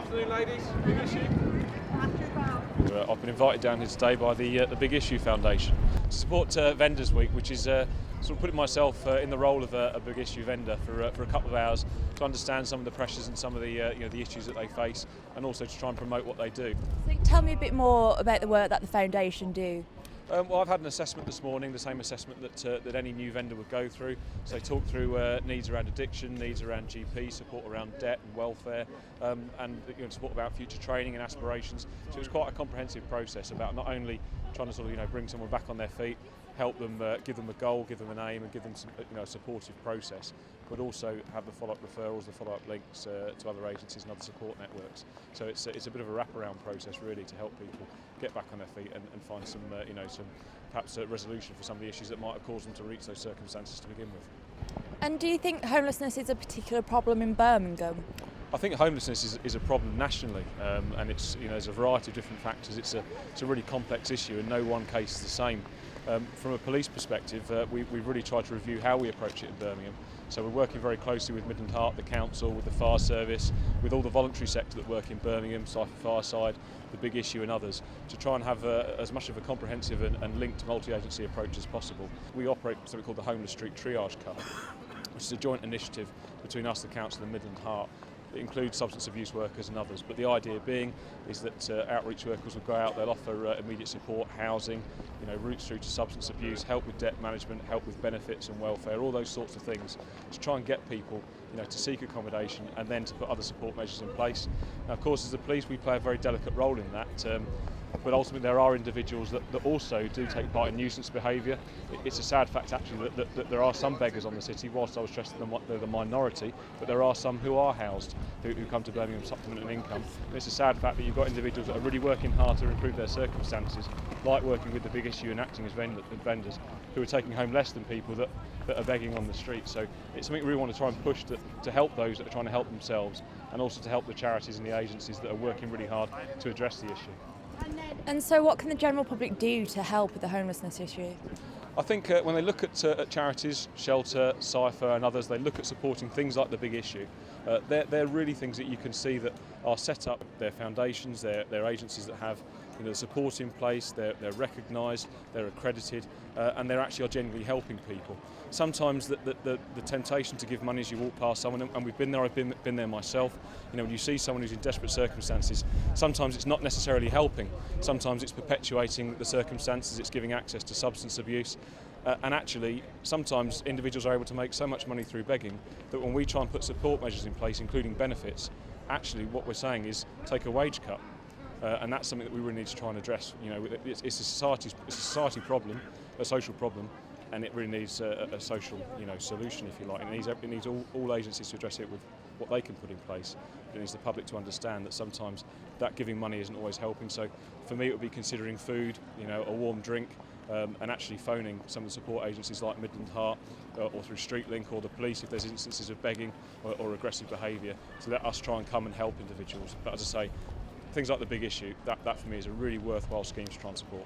Afternoon, ladies. Big issue. I've been invited down here today by the Big Issue Foundation to support Vendors Week, which is sort of putting myself in the role of a Big Issue vendor for a couple of hours to understand some of the pressures and some of the the issues that they face, and also to try and promote what they do. So tell me a bit more about the work that the foundation do. Well, I've had an assessment this morning, the same assessment that any new vendor would go through. So they talk through needs around addiction, needs around GP, support around debt and welfare, and support about future training and aspirations. So it was quite a comprehensive process about not only trying to sort of bring someone back on their feet, help them, give them a goal, give them an aim, and give them some a supportive process, but also have the follow-up referrals, the follow-up links to other agencies and other support networks. So it's a bit of a wraparound process really to help people get back on their feet and find some some perhaps resolution for some of the issues that might have caused them to reach those circumstances to begin with. And do you think homelessness is a particular problem in Birmingham? I think homelessness is a problem nationally, and it's there's a variety of different factors. It's a really complex issue, and no one case is the same. From a police perspective, we've really tried to review how we approach it in Birmingham. So we're working very closely with Midland, the council, with the fire service, with all the voluntary sector that work in Birmingham, Fireside, the Big Issue and others, to try and have as much of a comprehensive and linked multi-agency approach as possible. We operate something called the Homeless Street Triage Car, which is a joint initiative between us, the council and Midland Heart. It includes substance abuse workers and others, but the idea being is that outreach workers will go out, they'll offer immediate support, housing, routes through to substance abuse, help with debt management, help with benefits and welfare, all those sorts of things, to try and get people to seek accommodation and then to put other support measures in place. Now, of course, as the police, we play a very delicate role in that. But ultimately there are individuals that also do take part in nuisance behaviour. It's a sad fact actually that there are some beggars on the city, whilst I was stressing they're the minority, but there are some who are housed who come to Birmingham supplement an income. And it's a sad fact that you've got individuals that are really working hard to improve their circumstances, like working with the Big Issue and acting as vendors, who are taking home less than people that are begging on the street. So it's something we really want to try and push to help those that are trying to help themselves, and also to help the charities and the agencies that are working really hard to address the issue. And so what can the general public do to help with the homelessness issue? I think when they look at charities, Shelter, Cypher and others, they look at supporting things like the Big Issue. They're really things that you can see that are set up. They're foundations, they're agencies that have the support in place, they're recognised, they're accredited, and they actually are genuinely helping people. Sometimes the temptation to give money as you walk past someone, and we've been there, I've been there myself, when you see someone who's in desperate circumstances, sometimes it's not necessarily helping, sometimes it's perpetuating the circumstances, it's giving access to substance abuse. And actually, sometimes individuals are able to make so much money through begging that when we try and put support measures in place, including benefits, actually what we're saying is take a wage cut. And that's something that we really need to try and address. It's a society problem, a social problem, and it really needs a social solution, if you like. And it needs all agencies to address it with what they can put in place. It needs the public to understand that sometimes that giving money isn't always helping. So for me, it would be considering food, a warm drink, and actually phoning some of the support agencies like Midland Heart or through StreetLink or the police if there's instances of begging or aggressive behaviour, to let us try and come and help individuals. But as I say, things like the Big Issue, that for me is a really worthwhile scheme to try and support.